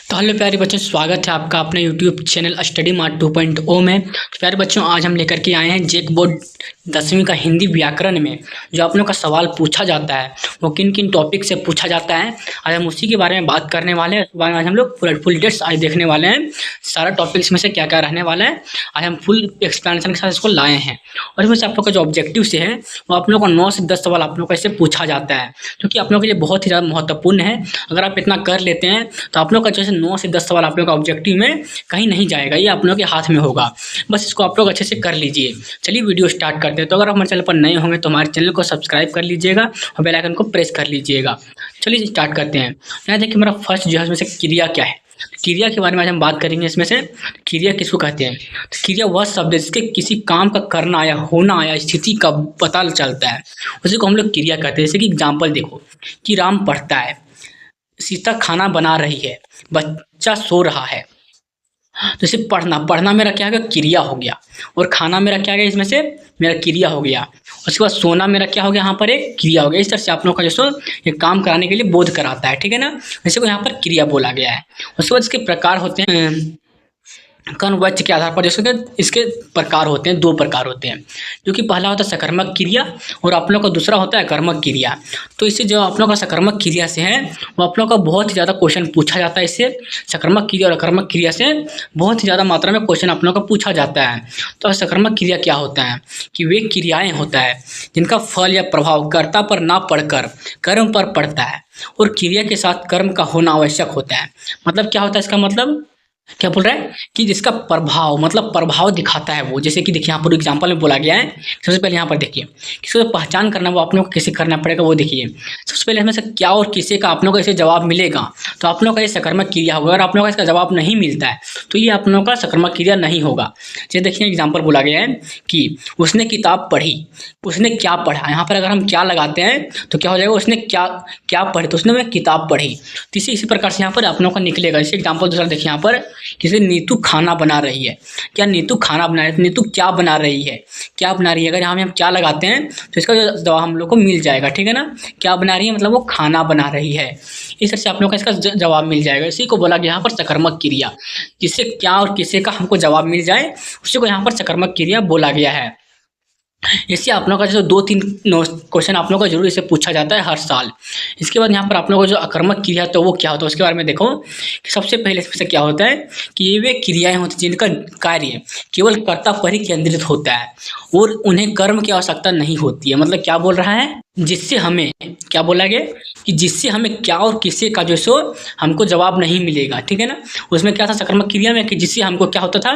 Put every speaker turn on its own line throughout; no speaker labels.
तो हेलो प्यारे बच्चों, स्वागत है आपका अपने यूट्यूब चैनल स्टडी मार्ट 2.0 में। तो प्यारे बच्चों, आज हम लेकर के आए हैं जेक बोर्ड 10वीं का हिंदी व्याकरण में जो आप लोगों का सवाल पूछा जाता है वो किन किन टॉपिक से पूछा जाता है। आज हम उसी के बारे में बात करने वाले हैं। इस बारे में आज हम लोग फुल डिटेल्स आज देखने वाले हैं, सारा टॉपिक्स में से क्या क्या रहने वाला है। आज हम फुल एक्सप्लेनेशन के साथ इसको लाए हैं और इसमें से आप लोग का जो ऑब्जेक्टिव से है वो आप लोग का 9 से 10 सवाल आप लोग को ऐसे पूछा जाता है, जो कि आप लोगों के लिए बहुत ही ज़्यादा महत्वपूर्ण है। अगर आप इतना कर लेते हैं तो आप लोग का जैसे 9 से 10 सवाल आप लोग का ऑब्जेक्टिव में कहीं नहीं जाएगा, ये आप लोगों के हाथ में होगा। बस इसको आप लोग अच्छे से कर लीजिए। चलिए वीडियो स्टार्ट करते हैं। तो अगर आप हमारे चैनल पर नए होंगे तो हमारे चैनल को सब्सक्राइब कर लीजिएगा और बेल आइकन को प्रेस कर लीजिएगा। चलिए स्टार्ट करते हैं। यहाँ देखिए मेरा फर्स्ट जो है इसमें से क्रिया क्या है। क्रिया के बारे में आज हम बात करेंगे। इसमें से क्रिया किसको कहते हैं? तो क्रिया वह शब्द है जिसके किसी काम का करना या होना या स्थिति का पता चलता है, उसी को हम लोग क्रिया कहते हैं। जैसे कि एग्जाम्पल देखो कि राम पढ़ता है, सीता खाना बना रही है, बच्चा सो रहा है। तो इसे पढ़ना मेरा क्या हो गया? क्रिया हो गया। और खाना मेरा क्या गया? इसमें से मेरा क्रिया हो गया। उसके बाद सोना मेरा क्या हो गया? यहाँ पर एक क्रिया हो गया। इस तरह से आप लोग का जो ये काम कराने के लिए बोध कराता है, ठीक है ना। इसी को यहाँ पर क्रिया बोला गया है। उसके बाद इसके प्रकार होते हैं कर्मवाच्य के आधार पर। जैसे कि इसके प्रकार होते हैं, 2 प्रकार होते हैं, जो कि पहला होता है सकर्मक क्रिया और आप लोग का दूसरा होता है कर्मक क्रिया। तो इससे जो आप लोग का सकर्मक क्रिया से है वो आप लोग का बहुत ही ज़्यादा क्वेश्चन पूछा जाता है। इससे सकर्मक क्रिया और अकर्मक क्रिया से बहुत ही ज़्यादा मात्रा में क्वेश्चन आप लोग का पूछा जाता है। तो सकर्मक क्रिया क्या होता है कि वे क्रियाएँ होता है जिनका फल या प्रभाव कर्ता पर ना पड़कर कर्म पर पड़ता है और क्रिया के साथ कर्म का होना आवश्यक होता है। मतलब क्या होता है इसका मतलब? क्या बोल रहा है कि जिसका प्रभाव मतलब प्रभाव दिखाता है वो। जैसे कि देखिए यहाँ पर एग्जांपल में बोला गया है। सबसे पहले यहाँ पर देखिए किसी को पहचान करना, वो आप लोगों को कैसे करना पड़ेगा वो देखिए। सबसे पहले हमें से क्या और किसे का आप लोगों को ऐसे जवाब मिलेगा तो आप लोगों का ये सकर्मक क्रिया होगा। अगर आप लोगों का इसका जवाब नहीं मिलता है तो ये आप लोगों का सकर्मक क्रिया नहीं होगा। जैसे देखिए एग्जाम्पल बोला गया है कि उसने किताब पढ़ी, उसने क्या पढ़ा। यहाँ पर अगर हम क्या लगाते हैं तो क्या हो जाएगा? उसने क्या क्या पढ़ी, तो उसने मैं किताब पढ़ी। तो इसी प्रकार से यहाँ पर आप लोगों का निकलेगा। जैसे एग्जाम्पल दूसरा देखिए यहाँ पर किसी नीतू खाना बना रही है। क्या नीतू खाना बना रही है? नीतू क्या बना रही है? क्या बना रही है? अगर यहाँ में हम क्या लगाते हैं तो इसका जो जवाब हम लोग को मिल जाएगा, ठीक है ना। क्या बना रही है मतलब वो खाना बना रही है। इस तरह से आप लोग का इसका जवाब मिल जाएगा। इसी को बोला गया यहाँ पर सकर्मक क्रिया। जिससे क्या और किसे का हमको जवाब मिल जाए उसी को यहाँ पर सकर्मक क्रिया बोला गया है। इससे आप लोगों का जो 2-3 क्वेश्चन आप लोगों का जरूर इसे पूछा जाता है हर साल। इसके बाद यहाँ पर आप लोगों को जो अकर्मक क्रिया तो वो क्या होता है उसके बारे में देखो कि सबसे पहले इसमें से क्या होता है कि ये वे क्रियाएं होती हैं जिनका कार्य केवल कर्ता पर ही केंद्रित होता है और उन्हें कर्म की आवश्यकता नहीं होती है। मतलब क्या बोल रहा है? जिससे हमें क्या बोला गया कि जिससे हमें क्या और किसे का जो सो हमको जवाब नहीं मिलेगा, ठीक है ना। उसमें क्या था सकर्मक क्रिया में कि जिससे हमको क्या होता था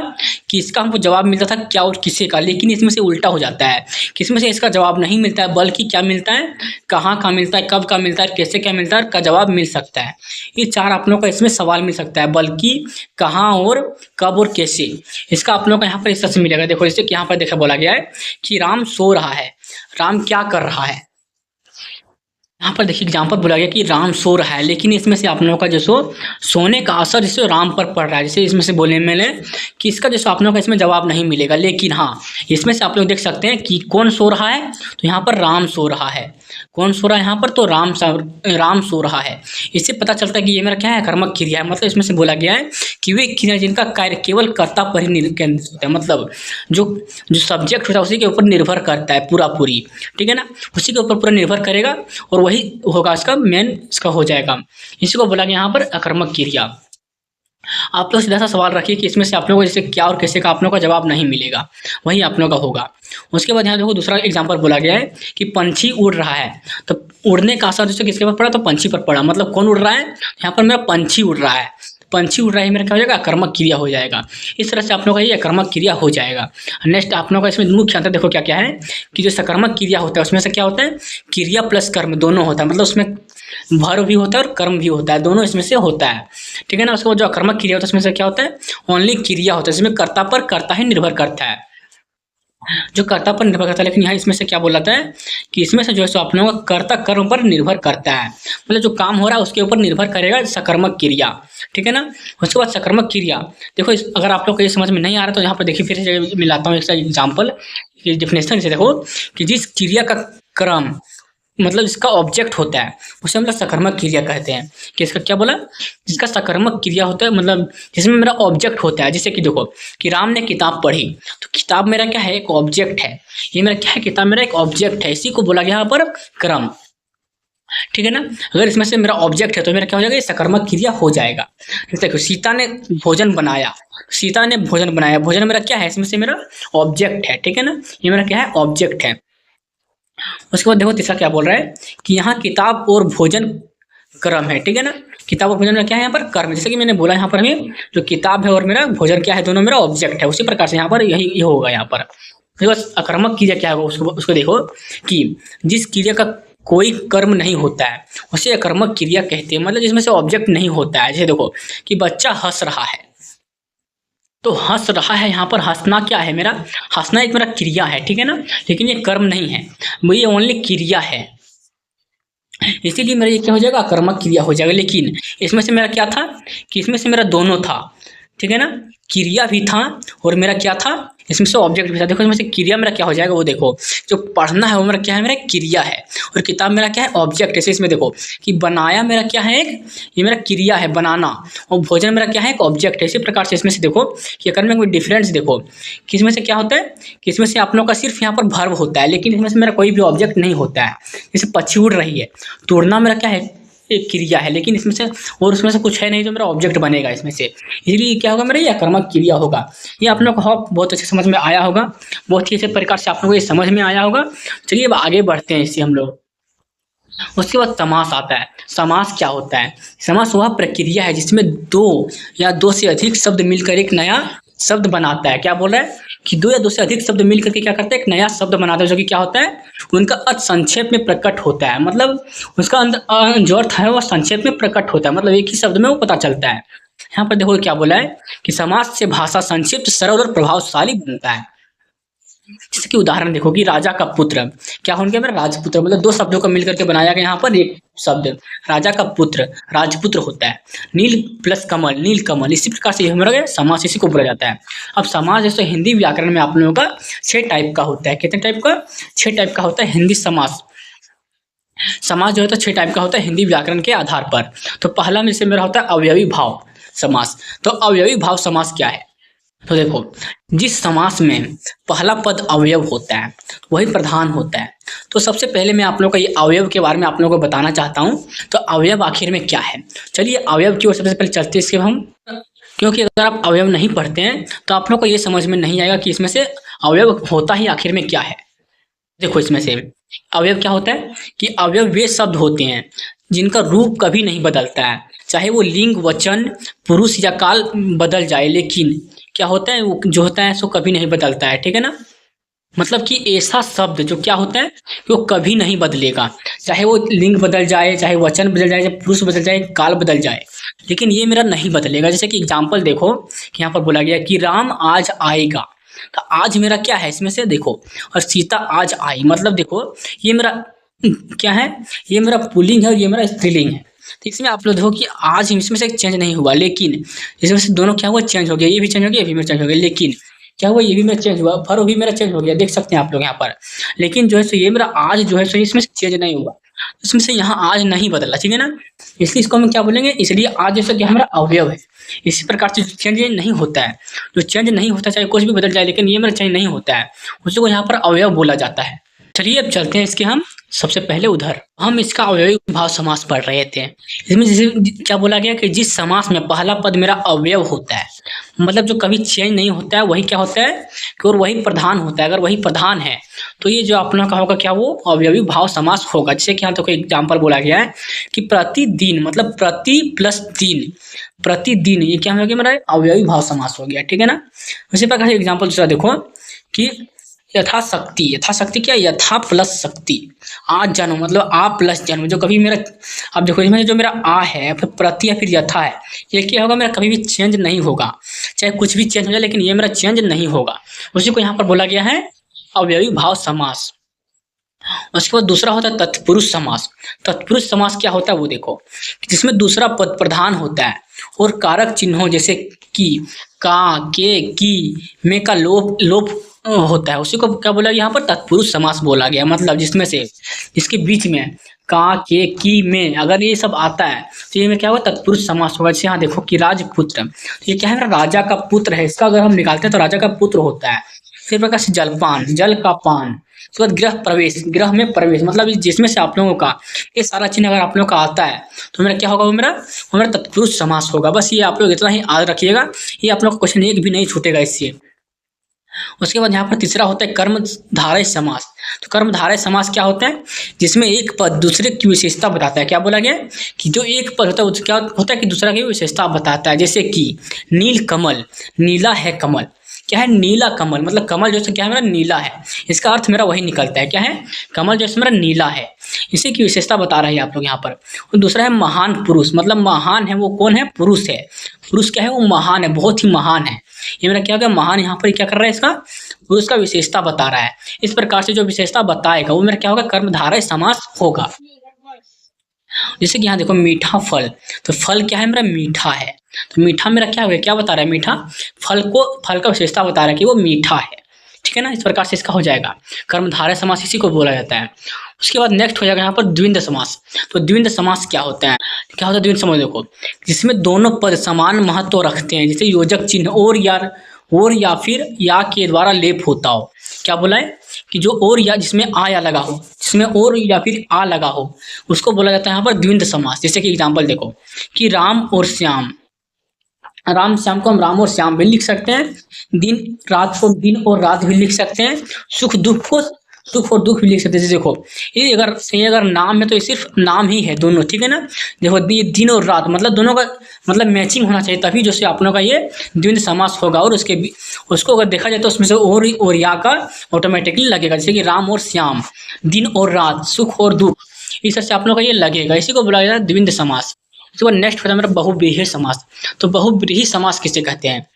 कि इसका हमको जवाब मिलता था क्या और किसे का, लेकिन इसमें से उल्टा हो जाता है कि इसमें से इसका जवाब नहीं मिलता है बल्कि क्या मिलता है, कहाँ का मिलता है, कब का मिलता है, कैसे क्या मिलता है का जवाब मिल सकता है। ये 4 आप लोगों का इसमें सवाल मिल सकता है, बल्कि कहाँ और कब और कैसे। इसका आप लोगों का यहाँ पर इस तरह से मिलेगा। देखो जैसे कि यहाँ पर देखा बोला गया है कि राम सो रहा है। राम क्या कर रहा है? यहाँ पर देखिए एग्जाम्पल बोला गया कि राम सो रहा है, लेकिन इसमें से आप लोगों का जो सोने का असर जिससे राम पर पड़ रहा है। जैसे इसमें से बोलने में कि इसका जो आप लोगों का इसमें जवाब नहीं मिलेगा, लेकिन हाँ इसमें से आप लोग देख सकते हैं कि कौन सो रहा है। तो यहाँ पर राम सो रहा है। कौन सो रहा है यहाँ पर? तो राम सो रहा है। इससे पता चलता है कि ये मेरा क्या है? कर्मक क्रिया है। मतलब इसमें से बोला गया है कि वे क्रिया जिनका कार्य केवल कर्ता पर ही केंद्रित होता है। मतलब जो सब्जेक्ट होता है उसी के ऊपर निर्भर करता है पूरी, ठीक है ना। उसी के ऊपर पूरा निर्भर करेगा और वही होगा इसका मेन इसका हो जाएगा। इसी को बोला गया यहाँ पर अकर्मक क्रिया। आप लोग सीधा सा सवाल रखिए कि इसमें से आप लोगों को जैसे क्या और कैसे का आप लोगों का जवाब नहीं मिलेगा, वही आप लोगों का होगा। उसके बाद यहाँ देखो दूसरा एग्जांपल बोला गया है कि पंछी उड़ रहा है। तो उड़ने का असर जैसे किसके पर पड़ा? तो पंछी पर पड़ा। मतलब कौन उड़ रहा है? यहाँ पर मेरा पंछी उड़ रहा है। पंछी उड़ रहा है मेरा क्या हो जाएगा? अकर्मक क्रिया हो जाएगा। इस तरह से आप लोगों का ये अकर्मक क्रिया हो जाएगा। नेक्स्ट आप लोगों का इसमें मुख्य अंतर देखो क्या क्या है कि जो सकर्मक क्रिया होता है उसमें से क्या होता है? क्रिया प्लस कर्म दोनों होता है। मतलब उसमें वर्ब भी होता है और कर्म भी होता है, दोनों इसमें से होता है, ठीक है ना। उसके बाद जो अकर्मक क्रिया होता है उसमें से क्या होता है? ओनली क्रिया होता है जिसमें कर्ता पर कर्ता ही निर्भर करता है, जो कर्ता पर निर्भर करता है। लेकिन यहाँ इसमें से क्या बोलाता है कि इसमें से जो है सो आप लोगों का कर्ता कर्म पर निर्भर करता है। मतलब जो काम हो रहा है उसके ऊपर निर्भर करेगा सकर्मक क्रिया, ठीक है ना। उसके बाद सकर्मक क्रिया देखो अगर आप लोग को ये समझ में नहीं आ रहा तो यहाँ पर देखिए फिर से मिलाता हूँ एक एग्जाम्पल। डेफिनेशन से देखो कि जिस क्रिया का क्रम मतलब इसका ऑब्जेक्ट होता है उसे हम लोग सकर्मक क्रिया कहते हैं। कि इसका क्या बोला, जिसका सकर्मक क्रिया होता है, मतलब जिसमें मेरा ऑब्जेक्ट होता है। जैसे कि देखो कि राम ने किताब पढ़ी, तो किताब मेरा क्या है, एक ऑब्जेक्ट है। ये मेरा क्या है, किताब मेरा एक ऑब्जेक्ट है, इसी को बोला गया यहाँ पर क्रम। ठीक है ना। अगर इसमें से मेरा ऑब्जेक्ट है तो मेरा क्या हो जाएगा, ये सकर्मक क्रिया हो जाएगा। देखो सीता ने भोजन बनाया, सीता ने भोजन बनाया, भोजन मेरा क्या है, इसमें से मेरा ऑब्जेक्ट है। ठीक है ना, ये मेरा क्या है, ऑब्जेक्ट है। उसके बाद देखो तीसरा क्या बोल रहा है कि यहाँ किताब और भोजन कर्म है। ठीक है ना, किताब और भोजन में क्या है, यहाँ पर कर्म। जैसे कि मैंने बोला यहाँ पर हमें जो किताब है और मेरा भोजन क्या है, दोनों मेरा ऑब्जेक्ट है। उसी प्रकार से यहाँ पर यही होगा यहाँ पर। बस अकर्मक क्रिया क्या होगा, उसको देखो कि जिस क्रिया का कोई कर्म नहीं होता है उसे अकर्मक क्रिया कहते हैं। मतलब जिसमें से ऑब्जेक्ट नहीं होता है। जैसे देखो कि बच्चा हंस रहा है, तो हंस रहा है, यहाँ पर हंसना क्या है, मेरा हंसना एक मेरा क्रिया है। ठीक है ना, लेकिन ये कर्म नहीं है, ये ओनली क्रिया है। इसीलिए मेरा ये क्या हो जाएगा, अकर्मक क्रिया हो जाएगा। लेकिन इसमें से मेरा क्या था कि इसमें से मेरा दोनों था। ठीक है ना, क्रिया भी था और मेरा क्या था, इसमें से ऑब्जेक्ट भी था। देखो इसमें से क्रिया मेरा क्या हो जाएगा, वो देखो जो पढ़ना है वो मेरा क्या है, मेरा क्रिया है, और किताब मेरा क्या है, ऑब्जेक्ट है। इसमें देखो कि बनाया मेरा क्या है, एक ये मेरा क्रिया है बनाना, और भोजन मेरा क्या है, एक ऑब्जेक्ट है। इसी प्रकार से इसमें से देखो कि अगर मैं कोई डिफरेंस देखो कि इसमें से क्या होता है कि इसमें से आप लोगों का सिर्फ यहाँ पर वर्ब होता है, लेकिन इसमें से मेरा कोई भी ऑब्जेक्ट नहीं होता है। जैसे पक्षी उड़ रही है, तोड़ना मेरा क्या है, एक क्रिया है, लेकिन इसमें से और उसमें से कुछ है नहीं जो मेरा ऑब्जेक्ट बनेगा इसमें से। इसलिए क्या होगा, मेरा ये अकर्मक क्रिया होगा। ये आप लोग को बहुत अच्छे समझ में आया होगा, बहुत ही अच्छे प्रकार से आप लोगों को ये समझ में आया होगा। चलिए अब आगे बढ़ते हैं इससे हम लोग। उसके बाद समास आता है। समास क्या होता है, समास वह प्रक्रिया है जिसमें दो या दो से अधिक शब्द मिलकर एक नया शब्द बनाता है। क्या बोल रहा है कि दो या दो से अधिक शब्द मिलकर के क्या करता है, एक नया शब्द बनाता है, जो कि क्या होता है, उनका अर्थ संक्षेप में प्रकट होता है। मतलब उसका अंदर जो अर्थ है वह संक्षेप में प्रकट होता है, मतलब एक ही शब्द में वो पता चलता है। यहाँ पर देखो क्या बोला है कि समास से भाषा संक्षिप्त, सरल और प्रभावशाली बनता है। जैसे कि उदाहरण देखो कि राजा का पुत्र क्या हो गया, मेरा राजपुत्र, मतलब दो शब्दों को मिलकर के बनाया गया यहाँ पर एक शब्द। राजा का पुत्र राजपुत्र होता है। नील प्लस कमल, नील कमल, इसी प्रकार से मेरा गया समास, इसी को बोला जाता है। अब समास जैसे हिंदी व्याकरण में आप लोगों का 6 टाइप का होता है। कितने टाइप का, 6 टाइप का होता है हिंदी समास। समास जो है तो 6 टाइप का होता है हिंदी व्याकरण के आधार पर। तो पहला में से मेरा होता है अवयवी भाव समास। तो अवयवी भाव समास क्या है, तो देखो जिस समास में पहला पद अवयव होता है वही प्रधान होता है। तो सबसे पहले मैं आप लोगों को ये अवयव के बारे में आप लोगों को बताना चाहता हूँ। तो अवयव आखिर में क्या है, चलिए अवयव की ओर सबसे पहले चलते हैं इसके हम, क्योंकि अगर आप अवयव नहीं पढ़ते हैं तो आप लोग को ये समझ में नहीं आएगा कि इसमें से अवयव होता ही आखिर में क्या है। देखो इसमें से अवयव क्या होता है कि अवयव वे शब्द होते हैं जिनका रूप कभी नहीं बदलता है, चाहे वो लिंग वचन पुरुष या काल बदल जाए, लेकिन क्या होता है वो जो होता है सो कभी नहीं बदलता है। ठीक है ना, मतलब कि ऐसा शब्द जो क्या होता है कि वो कभी नहीं बदलेगा, चाहे वो लिंग बदल जाए, चाहे वचन बदल जाए, चाहे पुरुष बदल जाए, काल बदल जाए, लेकिन ये मेरा नहीं बदलेगा। जैसे कि एग्जाम्पल देखो कि यहाँ पर बोला गया कि राम आज आएगा, तो आज मेरा क्या है इसमें से देखो, और सीता आज आई, मतलब देखो ये मेरा क्या है, ये मेरा पुल्लिंग है और ये मेरा स्त्रीलिंग है। तो इसमें आप लोग देखो कि आज इसमें से चेंज नहीं हुआ, लेकिन इसमें से दोनों क्या हुआ, चेंज हो गया, ये भी चेंज हो गया, ये भी मेरा चेंज हो गया, लेकिन क्या हुआ, ये भी मेरा चेंज हुआ, फरो भी मेरा चेंज हो गया, देख सकते हैं आप लोग यहाँ पर। लेकिन जो है सो ये मेरा आज जो है सो इसमें से चेंज नहीं हुआ, इसमें से यहाँ आज नहीं बदला। ठीक है ना, इसलिए इसको हम क्या बोलेंगे, इसलिए आज जैसा कि हमारा अवयव है। इसी प्रकार से चेंज नहीं होता है, जो चेंज नहीं होता चाहे कुछ भी बदल जाए, लेकिन ये मेरा चेंज नहीं होता है, उसी को यहाँ पर अवयव बोला जाता है। चलिए अब चलते हैं इसके हम सबसे पहले उधर हम इसका अवयवी भाव समास पढ़ रहे थे। इसमें जैसे क्या बोला गया कि जिस समास में पहला पद मेरा अवयव होता है, मतलब जो कभी चेंज नहीं होता है, वही क्या होता है कि और वही प्रधान होता है। अगर वही प्रधान है तो ये जो अपना का होगा क्या, वो अवयवी भाव समास होगा। जैसे कि यहाँ तो कोई एग्जाम्पल बोला गया है कि प्रतिदिन, मतलब प्रति प्लस दिन, प्रतिदिन, ये क्या हो गया मेरा अवयवी भाव समास हो गया। ठीक है ना, उसी प्रकार से एग्जाम्पल दूसरा देखो कि यथाशक्ति, यथाशक्ति क्या, यथा प्लस शक्ति, आज जन्म, मतलब आ प्लस जन्म, जो कभी मेरा, अब देखो इसमें जो मेरा आ है फिर प्रति या फिर यथा है, ये क्या होगा, मेरा कभी भी चेंज नहीं होगा, चाहे कुछ भी चेंज हो जाए, लेकिन ये मेरा चेंज नहीं होगा। उसी को यहाँ पर बोला गया है अवयवी भाव समास। उसके बाद दूसरा होता है तत्पुरुष समास। तत्पुरुष समास क्या होता है वो देखो, जिसमें दूसरा पद प्रधान होता है और कारक चिन्हों जैसे कि, का, के, की, में का लोप होता है, उसी को क्या बोला गया यहाँ पर तत्पुरुष समास बोला गया। मतलब जिसमें से इसके बीच में का, के, की, में अगर ये सब आता है तो ये में क्या होगा, तत्पुरुष समास होगा। जैसे यहाँ देखो कि राजपुत्र, तो ये क्या है, राजा का पुत्र है, इसका अगर हम निकालते हैं तो राजा का पुत्र होता है। फिर प्रकार से जलपान, जल का पान। उसके बाद गृह प्रवेश, गृह में प्रवेश, मतलब जिसमें से आप लोगों का ये सारा चिन्ह अगर आप लोगों का आता है तो मेरा क्या होगा, वो मेरा तत्पुरुष समास होगा। बस ये आप लोग इतना ही याद रखिएगा, ये आप लोग का क्वेश्चन एक भी नहीं छूटेगा इससे। उसके बाद यहाँ पर तीसरा होता है कर्मधारय समास। तो कर्मधारय समास क्या होता है, जिसमें एक पद दूसरे की विशेषता बताता है। क्या बोला गया कि जो एक पद होता है उसका क्या होता है कि दूसरा की विशेषता बताता है। जैसे कि नील कमल, नीला है कमल, क्या है, नीला कमल, मतलब कमल जो क्या है मेरा नीला है, इसका अर्थ मेरा वही निकलता है। क्या है, कमल जो मेरा नीला है, इसी की विशेषता बता रहे हैं आप लोग यहाँ पर। और दूसरा है महान पुरुष, मतलब महान है वो कौन है, पुरुष है। पुरुष क्या है, वो महान है, बहुत ही महान है। ये मेरा क्या हो गया, महान यहाँ पर क्या कर रहा है, इसका पुरुष का विशेषता बता रहा है। इस प्रकार से जो विशेषता बताएगा वो मेरा क्या होगा, कर्मधारय समास होगा। जैसे कि यहाँ देखो मीठा फल, तो फल क्या है मेरा, मीठा है। तो मीठा मेरा क्या हो गया, क्या बता रहा है, मीठा, फल को, फल का विशेषता बता रहा है कि वो मीठा है। ठीक है ना, इस प्रकार से इसका हो जाएगा कर्मधारय समास, इसी को बोला जाता है। उसके बाद नेक्स्ट हो जाएगा यहाँ पर द्विंद समास। तो द्विंद समास क्या होता है, क्या होता है द्विंद समास, देखो जिसमें दोनों पद समान महत्व रखते हैं। जैसे योजक चिन्ह और या फिर या के द्वारा लेप होता हो। क्या बोला है कि जो और या जिसमें आ या लगा हो, जिसमें और या फिर आ लगा हो, उसको बोला जाता है यहाँ पर द्विंद समास। जैसे कि एग्जाम्पल देखो कि राम और श्याम, राम श्याम को हम राम और श्याम भी लिख सकते हैं, दिन रात को दिन और रात भी लिख सकते हैं, सुख दुख को सुख और दुख भी लिख सकते हैं। देखो ये अगर नाम है तो ये सिर्फ नाम ही है दोनों, ठीक है ना। देखो ये दिन और रात, मतलब दोनों का मतलब मैचिंग होना चाहिए, तभी जो से आप लोगों का ये द्विंद समास होगा। और उसको अगर देखा जाए तो उसमें से और या का ऑटोमेटिकली लगेगा। जैसे कि राम और श्याम, दिन और रात, सुख और दुख, इस तरह से आप लोगों का ये लगेगा, इसी को बोला जाता है द्विंद समास। उसके बाद नेक्स्ट होता है मेरा बहुव्रीहि समास। तो बहुव्रीहि समास किसे कहते हैं,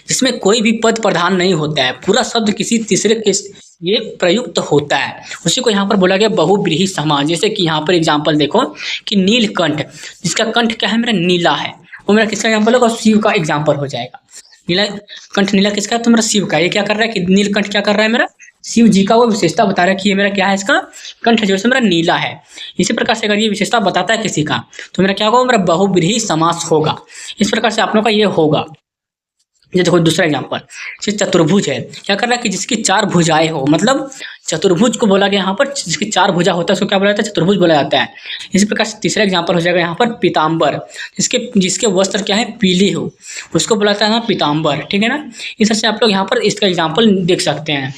जिसमें कोई भी पद प्रधान नहीं होता है, पूरा शब्द किसी तीसरे के ये प्रयुक्त होता है, उसी को यहाँ पर बोला गया बहुव्रीहि समास। जैसे कि यहाँ पर एग्जांपल देखो कि नीलकंठ, जिसका कंठ क्या है मेरा, नीला है, वो मेरा किसका एग्जांपल होगा, शिव का एग्जांपल हो जाएगा। नीला कंठ, नीला किसका है, तो मेरा शिव का। ये क्या कर रहा है कि नीलकंठ क्या कर रहा है, मेरा शिव जी का वो विशेषता बता रहा है कि ये मेरा क्या है, इसका कंठ जो है मेरा नीला है। इसी प्रकार से अगर ये विशेषता बताता है किसी का तो मेरा क्या होगा, मेरा बहुव्रीहि समास होगा। इस प्रकार से आप लोगों का ये होगा। ये देखो दूसरा एग्जांपल, चतुर्भुज है, क्या कर रहा है कि जिसकी चार भुजाएं हो, मतलब चतुर्भुज को बोला गया यहाँ पर, जिसकी चार भुजा होता है उसको क्या बोला जाता है, चतुर्भुज बोला जाता है। इसी प्रकार से तीसरा एग्जांपल हो जाएगा यहाँ पर पीताम्बर, जिसके वस्त्र क्या है, पीले हो, उसको बोला जाता है पीताम्बर। ठीक है ना, इस तरह से आप लोग यहाँ पर इसका एग्जाम्पल देख सकते हैं।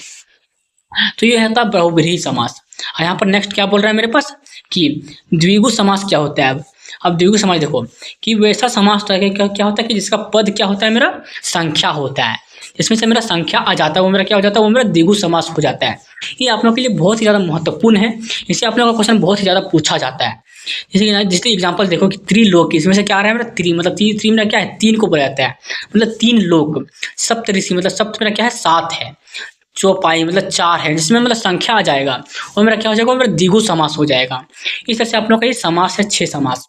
तो ये था बहुव्रीहि समास। और यहाँ पर नेक्स्ट क्या बोल रहा है मेरे पास कि द्विगु समास क्या होता है। अब द्विगु समास देखो कि वैसा समास क्या होता है कि जिसका पद क्या होता है, मेरा संख्या होता है, इसमें से मेरा संख्या आ जाता है, वो मेरा क्या हो जाता है, वो मेरा द्विगु समास हो जाता है। ये आप लोगों के लिए बहुत ही ज़्यादा महत्वपूर्ण है, इससे आप लोगों का क्वेश्चन बहुत ही ज़्यादा पूछा जाता है। जैसे एग्जांपल देखो कि त्रिलोक, इसमें से क्या आ रहा है मेरा त्रि, मतलब त्रि मेरा क्या है, तीन को बोला जाता है, मतलब तीन लोक। सप्तऋषि, मतलब सप्त मेरा क्या है, सात है। चौपाई मतलब चार है, जिसमें मतलब संख्या आ जाएगा और मेरा क्या हो जाएगा, मेरा द्विगु समास हो जाएगा। इस तरह से आप लोग का ये समास है 6 समास।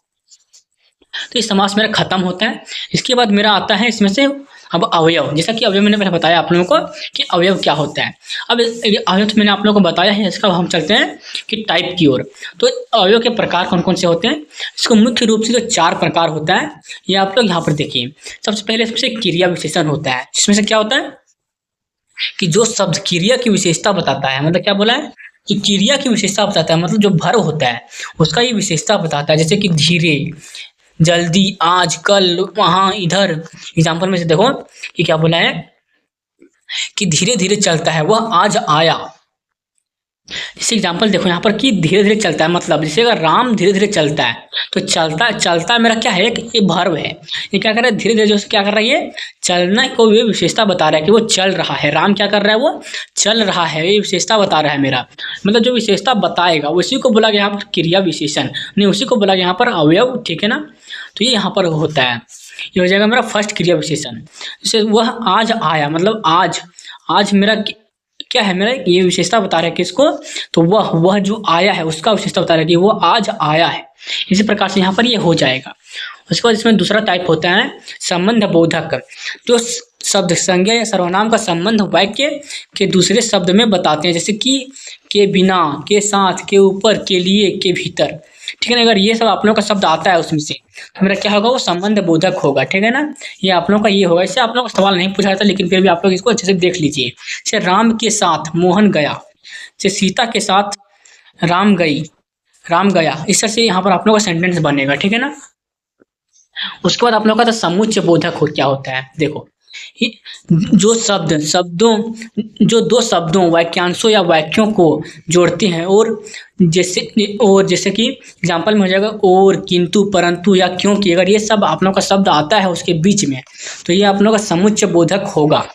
तो ये समास मेरा खत्म होता है। इसके बाद मेरा आता है इसमें से अब अवयव। जैसा कि अवयव मैंने पहले बताया आप लोगों को कि अवयव क्या होता है। अब अवयव तो मैंने आप लोगों को बताया है, इसका हम चलते हैं कि टाइप की ओर। तो अवयव के प्रकार कौन कौन से होते हैं, इसको मुख्य रूप से जो 4 प्रकार होता है ये आप लोग यहाँ पर देखिए। सबसे पहले इसमें से क्रिया विशेषण होता है, जिसमें से क्या होता है कि जो शब्द क्रिया की विशेषता बताता है, मतलब क्या बोला है कि क्रिया की विशेषता बताता है, मतलब जो भर होता है उसका ये विशेषता बताता है। जैसे कि धीरे, जल्दी, आज, कल, वहां, इधर। एग्जाम्पल में से देखो कि क्या बोला है कि धीरे धीरे चलता है, वह आज आया। जैसे एग्जाम्पल देखो यहाँ पर कि धीरे धीरे चलता है, मतलब जैसे अगर राम धीरे धीरे चलता है तो चलता मेरा क्या है, ये भर्व है। ये क्या कर रहा है, धीरे धीरे जो क्या कर रहा है, ये चलना को ये विशेषता बता रहा है कि वो चल रहा है। राम क्या कर रहा है, वो चल रहा है, ये विशेषता बता रहा है मेरा। मतलब जो विशेषता बताएगा उसी को बोला गया यहाँ पर क्रिया विशेषण, नहीं उसी को बोला गया यहाँ पर अवयव। ठीक है ना, तो ये यहाँ पर होता है, ये हो जाएगा मेरा फर्स्ट क्रिया विशेषण। जैसे वह आज आया, मतलब आज मेरा क्या है, मेरा ये विशेषता बता रहा है किसको, तो वह जो आया है उसका विशेषता बता रहा है कि वो आज आया है। इसी प्रकार से यहाँ पर ये हो जाएगा। उसके बाद इसमें दूसरा टाइप होता है संबंध बोधक। जो शब्द संज्ञा या सर्वनाम का संबंध वाक्य के दूसरे शब्द में बताते हैं, जैसे कि के बिना, के साथ, के ऊपर, के लिए, के भीतर। ठीक है ना, अगर ये सब आप लोगों का शब्द आता है उसमें से तो मेरा क्या होगा, वो संबंध बोधक होगा। ठीक है ना, ये आप लोगों का ये होगा। इससे आप लोगों को सवाल नहीं पूछा जाता, लेकिन फिर भी आप लोग इसको अच्छे से देख लीजिए। जैसे राम के साथ मोहन गया, जैसे सीता के साथ राम गई, राम गया, इस तरह से यहाँ पर आप लोगों का सेंटेंस बनेगा। ठीक है ना, उसके बाद आप लोगों का तो समुच्चय बोधक हो क्या होता है, देखो जो जो दो शब्दों वाक्यांशों या वाक्यों को जोड़ते हैं, और जैसे कि एग्जाम्पल में हो जाएगा और, किंतु, परंतु या क्योंकि, अगर ये सब आप लोगों का शब्द आता है उसके बीच में तो ये आप लोगों का समुच्चय बोधक होगा।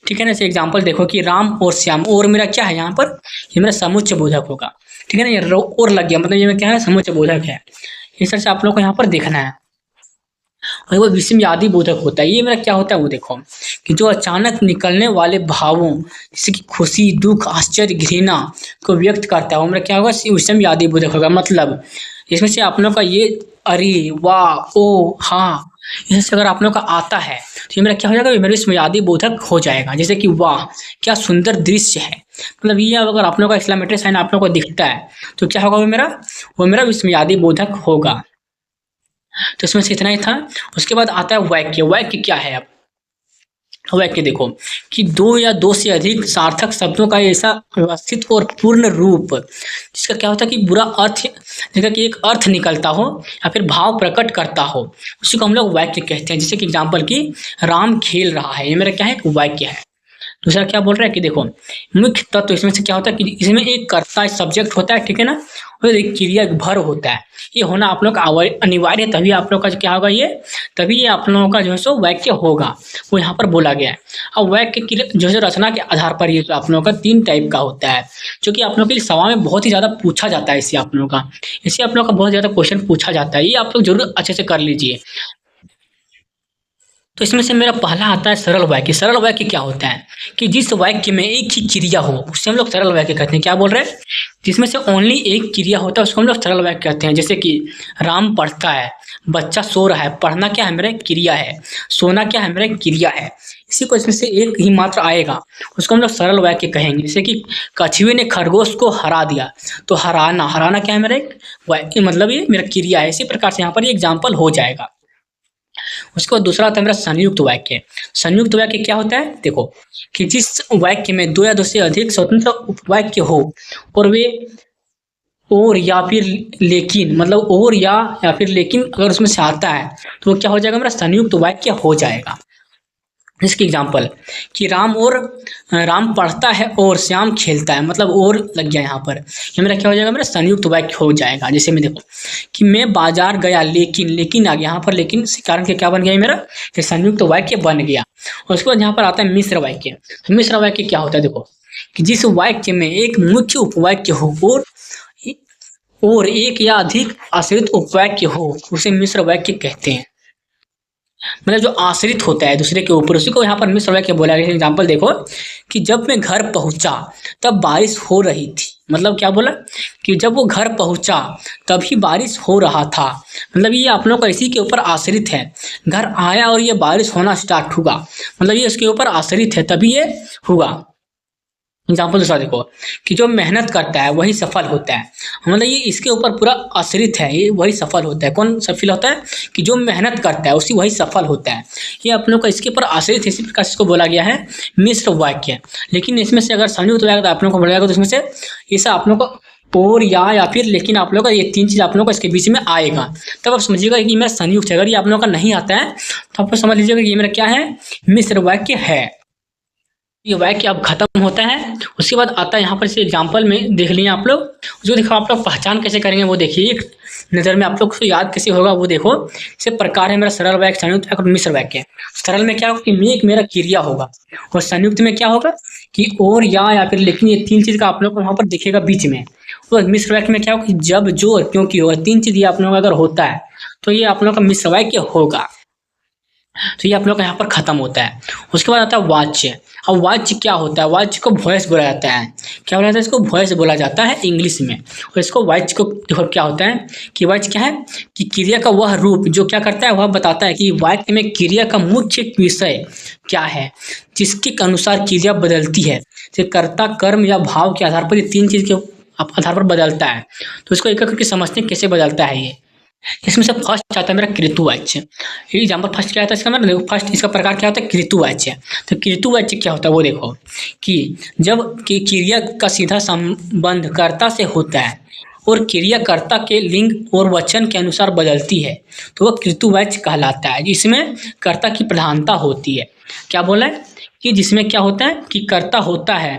ठीक है ना, जैसे एग्जाम्पल देखो कि राम और श्याम, और मेरा क्या है यहाँ पर, ये मेरा समुच्चय बोधक होगा। ठीक है ना, ये और लग गया, मतलब ये क्या है, समुच्चय बोधक है। इस तरह से आप लोग को यहाँ पर देखना है। और वो विषमयादि बोधक होता है, ये मेरा क्या होता है वो देखो कि जो अचानक निकलने वाले भावों जैसे कि खुशी, दुख, आश्चर्य, घृणा को व्यक्त करता है, वो मेरा क्या होगा, विषमयादि बोधक होगा। मतलब इसमें से आप लोग का ये अरे, वाह, ओ, हाँ, इससे अगर आप लोग का आता है तो ये मेरा क्या हो जाएगा, मेरा विषमयादि बोधक हो जाएगा। जैसे कि वाह क्या सुंदर दृश्य है, मतलब ये अगर आप लोग का एक्सक्लेमेटरी साइन आप लोग को दिखता है तो क्या होगा, वो मेरा विषमयादि बोधक होगा। तो इसमें से इतना ही था। उसके बाद आता है वाक्य। वाक्य क्या है, अब वाक्य देखो कि दो या दो से अधिक सार्थक शब्दों का ऐसा व्यवस्थित और पूर्ण रूप जिसका क्या होता है कि बुरा अर्थ, जिसका कि एक अर्थ निकलता हो या फिर भाव प्रकट करता हो, उसी को हम लोग वाक्य कहते हैं। जैसे कि एग्जाम्पल की राम खेल रहा है, ये मेरा क्या है, एक वाक्य है। दूसरा क्या बोल रहा है कि देखो मुख्य तत्व, इसमें से क्या होता है कि इसमें एक कर्ता सब्जेक्ट होता है। ठीक है ना, और एक क्रिया भर होता है, ये होना आप लोग का अनिवार्य है, तभी आप लोग का क्या होगा, ये तभी ये आप लोगों का जो है सो वाक्य होगा, वो यहाँ पर बोला गया है। अब वाक्य की जो है रचना के आधार पर ये आप लोगों का 3 टाइप का होता है, जो कि आप लोग के लिए सवाल में बहुत ही ज़्यादा पूछा जाता है। इससे आप लोगों का बहुत ज़्यादा क्वेश्चन पूछा जाता है, ये आप लोग जरूर अच्छे से कर लीजिए। तो इसमें से मेरा पहला आता है सरल वाक्य। सरल वाक्य क्या होता है कि जिस वाक्य में एक ही क्रिया हो उसे हम लोग सरल वाक्य कहते हैं। क्या बोल रहे हैं, जिसमें से ओनली एक क्रिया होता है उसको हम लोग सरल वाक्य कहते हैं। जैसे कि राम पढ़ता है, बच्चा सो रहा है, पढ़ना क्या है, मेरा क्रिया है, सोना क्या है, मेरा क्रिया है। इसी को इसमें से एक ही मात्र आएगा उसको हम लोग सरल वाक्य कहेंगे। जैसे कि कछुए ने खरगोश को हरा दिया, तो हराना क्या है, मेरा एक वाक्य, मतलब ये मेरा क्रिया है। इसी प्रकार से यहाँ पर ये एग्जाम्पल हो जाएगा। उसके बाद दूसरा होता है मेरा संयुक्त वाक्य। संयुक्त वाक्य क्या होता है, देखो कि जिस वाक्य में 2 या 2 से अधिक स्वतंत्र उपवाक्य हो और वे और या फिर लेकिन, मतलब और या फिर लेकिन अगर उसमें से आता है तो वो क्या हो जाएगा, मेरा संयुक्त वाक्य हो जाएगा। इसकी एग्जाम्पल कि राम पढ़ता है और श्याम खेलता है, मतलब और लग गया यहाँ पर, ये मेरा क्या हो जाएगा, मेरा संयुक्त वाक्य हो जाएगा। जैसे मैं देखो कि मैं बाजार गया लेकिन आ गया, यहाँ पर लेकिन से कारण के क्या बन गया, मेरा ये संयुक्त वाक्य बन गया। और उसके बाद यहाँ पर आता है मिश्र वाक्य। तो मिश्र वाक्य क्या होता है, देखो कि जिस वाक्य में एक मुख्य उपवाक्य हो और एक या अधिक आश्रित उपवाक्य हो उसे मिश्र वाक्य कहते हैं। मतलब जो आश्रित होता है दूसरे के ऊपर, उसी को यहाँ पर मिश्र वाक्य बोला गया। एग्जाम्पल देखो कि जब मैं घर पहुंचा तब बारिश हो रही थी, मतलब क्या बोला कि जब वो घर पहुंचा तभी बारिश हो रहा था, मतलब ये आप लोग का इसी के ऊपर आश्रित है। घर आया और ये बारिश होना स्टार्ट हुआ, मतलब ये उसके ऊपर आश्रित है, तभी ये हुआ। एग्जाम्पल दूसरा देखो कि जो मेहनत करता है वही सफल होता है, मतलब ये इसके ऊपर पूरा आश्रित है, ये वही सफल होता है। कौन सफल होता है कि जो मेहनत करता है उसी वही सफल होता है, ये अपनों का इसके ऊपर आश्रित है। इसी प्रकार से इसको बोला गया है मिश्र वाक्य। लेकिन इसमें से अगर संयुक्त वाक्य तो आप लोगों को बोला जाएगा, तो इसमें से ये सब आप लोगों को और या फिर लेकिन आप लोगों का ये 3 चीज़ आप लोगों का इसके बीच में आएगा, तब आप समझिएगा कि मेरा संयुक्त है। अगर ये आप लोगों का नहीं आता है तो आप समझ लीजिएगा कि ये मेरा क्या है, मिश्र वाक्य है। ये वाक्य अब खत्म होता है। उसके बाद आता है यहाँ पर से एग्जाम्पल में देख लिए आप लोग, जो देखो आप लोग पहचान कैसे करेंगे वो देखिए, एक नज़र में आप लोग को याद कैसे होगा वो देखो। इसे प्रकार है मेरा सरल वाक्य, संयुक्त वाक्य और मिश्र वाक्य। सरल में क्या होगा कि एक मेरा क्रिया होगा, और संयुक्त में क्या होगा कि और या फिर लेकिन, ये 3 चीज़ का आप लोग को वहाँ पर दिखेगा बीच में। और मिश्र वाक्य में क्या होगा कि जब, जो और क्योंकि होगा, 3 चीज़ ये आप लोग अगर होता है तो ये आप लोग का मिश्र वाक्य होगा। तो ये आप लोग का यहाँ पर खत्म होता है। उसके बाद आता है वाच्य। अब वाच्य क्या होता है? वाच्य को वॉइस बोला जाता है। क्या बोला जाता है? इसको वॉइस बोला जाता है इंग्लिश में। और इसको वाच्य को देखो क्या होता है कि वाच्य क्या है कि क्रिया का वह रूप जो क्या करता है, वह बताता है कि वाक्य में क्रिया का मुख्य विषय क्या है, जिसके अनुसार क्रिया बदलती है। जैसे कर्ता, कर्म या भाव के आधार पर ये तीन चीज के आधार पर बदलता है। तो इसको एक एक करके समझते हैं कैसे बदलता है ये। इसमें से फर्स्ट आता है मेरा कृतुवाच्य। ये एग्जाम्पल फर्स्ट क्या आता है इसका? मेरा देखो फर्स्ट इसका प्रकार क्या होता है? कृतुवाच्य। तो कृतुवाच्य क्या होता है वो देखो कि जब कि क्रिया का सीधा संबंध कर्ता से होता है और क्रिया कर्ता के लिंग और वचन के अनुसार बदलती है तो वह कृतुवाच्य कहलाता है, जिसमें कर्ता की प्रधानता होती है। क्या बोला है कि जिसमें क्या होता है कि कर्ता होता है,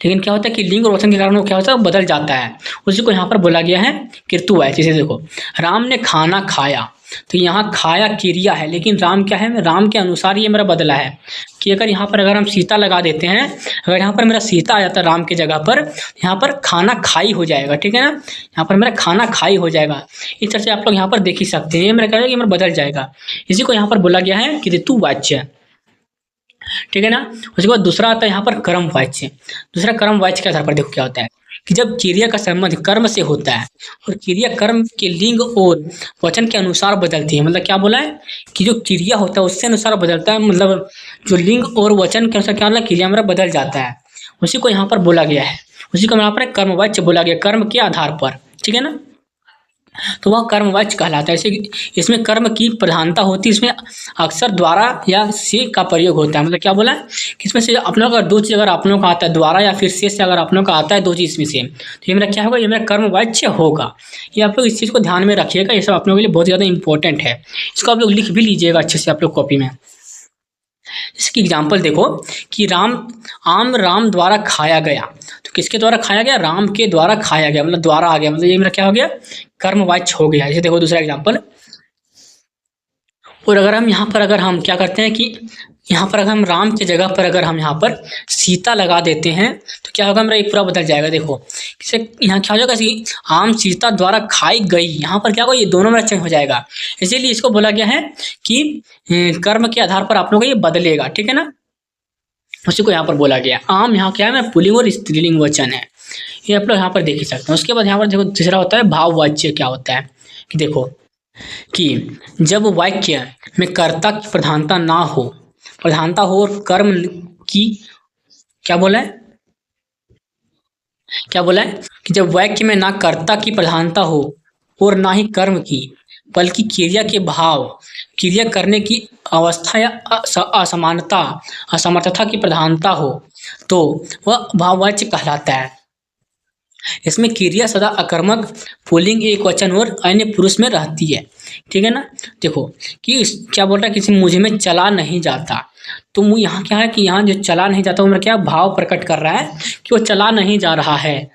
लेकिन क्या होता है कि लिंग और वचन के कारण वो क्या होता है, बदल जाता है। उसी को यहाँ पर बोला गया है कृतुवाच्य। जैसे देखो राम ने खाना खाया, तो यहाँ खाया क्रिया है, लेकिन राम क्या है, राम के अनुसार ये मेरा बदला है। कि अगर यहाँ पर अगर हम सीता लगा देते हैं, अगर यहाँ पर मेरा सीता आ जाता है राम की जगह पर, यहाँ पर खाना खाई हो जाएगा। ठीक है ना, यहाँ पर मेरा खाना खाई हो जाएगा। इस तरह से आप लोग यहाँ पर देख ही सकते हैं, ये मेरा क्या है कि मेरा बदल जाएगा। इसी को यहाँ पर बोला गया है कृतुवाच्य। ठीक है ना। उसके बाद दूसरा आता है यहाँ पर कर्म वाच्य। दूसरा कर्म वाच्य के आधार पर देखो क्या होता है कि जब क्रिया का संबंध कर्म से होता है और क्रिया कर्म के लिंग और वचन के अनुसार बदलती है। मतलब क्या बोला है कि जो क्रिया होता है उससे अनुसार बदलता है, मतलब जो लिंग और वचन के अनुसार क्या मतलब क्रिया मेरा बदल जाता है, उसी को यहाँ पर बोला गया है। उसी को यहाँ पर कर्म वाच्य बोला गया, कर्म के आधार पर। ठीक है ना, तो वह कर्मवाच्य कहलाता है। इसमें कर्म की प्रधानता होती है, इसमें अक्सर द्वारा या से का प्रयोग होता है। मतलब क्या बोला कि इसमें से आप लोग अगर दो चीज़ अगर आप लोगों का आता है, द्वारा या फिर से अगर आप लोग का आता है दो चीज़ में से, तो ये मेरा क्या होगा, ये मेरा कर्मवाच्य होगा। ये आप लोग इस चीज़ को ध्यान में रखिएगा, ये सब आप लोगों के लिए बहुत ज़्यादा इंपॉर्टेंट है। इसको आप लोग लिख भी लीजिएगा अच्छे से आप लोग कॉपी में। इसकी एग्जाम्पल देखो कि राम द्वारा खाया गया, तो किसके द्वारा खाया गया, राम के द्वारा खाया गया, मतलब द्वारा आ गया, मतलब ये मेरा क्या हो गया, कर्मवाच्य हो गया। जैसे देखो दूसरा एग्जाम्पल। और अगर हम यहाँ पर अगर हम क्या करते हैं कि यहाँ पर अगर हम राम की जगह पर अगर हम यहाँ पर सीता लगा देते हैं तो क्या होगा, मेरा ये पूरा बदल जाएगा। देखो इससे यहाँ क्या हो जाएगा कि आम सीता द्वारा खाई गई, यहाँ पर क्या होगा, ये दोनों मेरा चेंज हो जाएगा। इसीलिए इसको बोला गया है कि कर्म के आधार पर आप लोग ये बदलेगा। ठीक है ना, उसी को यहाँ पर बोला गया। आम यहाँ क्या है, मैं पुल्लिंग और स्त्रीलिंग वचन है, ये आप लोग यहाँ पर देख ही सकते हैं। उसके बाद यहाँ पर देखो तीसरा होता है भाववाच्य। क्या होता है कि देखो कि जब वाक्य में कर्ता की प्रधानता हो और कर्म की क्या बोला है कि जब वाक्य में ना कर्ता की प्रधानता हो और ना ही कर्म की, बल्कि क्रिया के भाव, क्रिया करने की अवस्था या असमर्थता की प्रधानता हो तो वह भाववाच्य कहलाता है। इसमें क्रिया सदा अकर्मक, पुल्लिंग, एक वचन और अन्य पुरुष में रहती है। ठीक है ना, देखो कि क्या बोल रहा है, किसी मुझ में चला नहीं जाता, तो मुझे यहाँ क्या है कि यहाँ जो चला नहीं जाता वो मेरा क्या भाव प्रकट कर रहा है कि वो चला नहीं जा रहा है,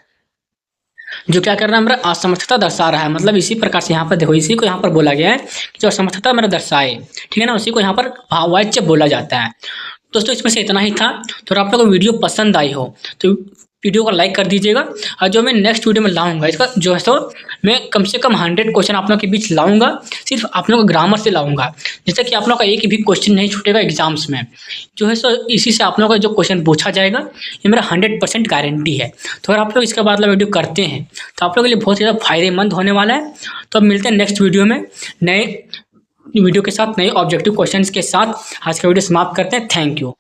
जो क्या कर रहा है, मेरा असमर्थता दर्शा रहा है। मतलब इसी प्रकार से यहाँ पर देखो, इसी को यहाँ पर बोला गया है कि जो असमर्थता मेरा दर्शाए। ठीक है ना, उसी को यहाँ पर भाववाच्य बोला जाता है। दोस्तों इसमें से इतना ही था। तो अगर आप लोगों को वीडियो पसंद आई हो तो वीडियो को लाइक कर दीजिएगा। और जो मैं नेक्स्ट वीडियो में लाऊंगा इसका जो है, तो मैं कम से कम 100 क्वेश्चन आप लोगों के बीच लाऊंगा, सिर्फ आप लोगों को ग्रामर से लाऊंगा, जिससे कि आप लोगों का एक भी क्वेश्चन नहीं छूटेगा एग्जाम्स में। जो है सो इसी से आप लोगों का जो क्वेश्चन पूछा जाएगा ये मेरा 100% गारंटी है। तो अगर आप लोग इसके बाद वीडियो करते हैं तो आप लोगों के लिए बहुत ज़्यादा फायदेमंद होने वाला है। तो अब मिलते हैं नेक्स्ट वीडियो में नए वीडियो के साथ, नए ऑब्जेक्टिव क्वेश्चन के साथ। आज का वीडियो समाप्त करते हैं। Thank you.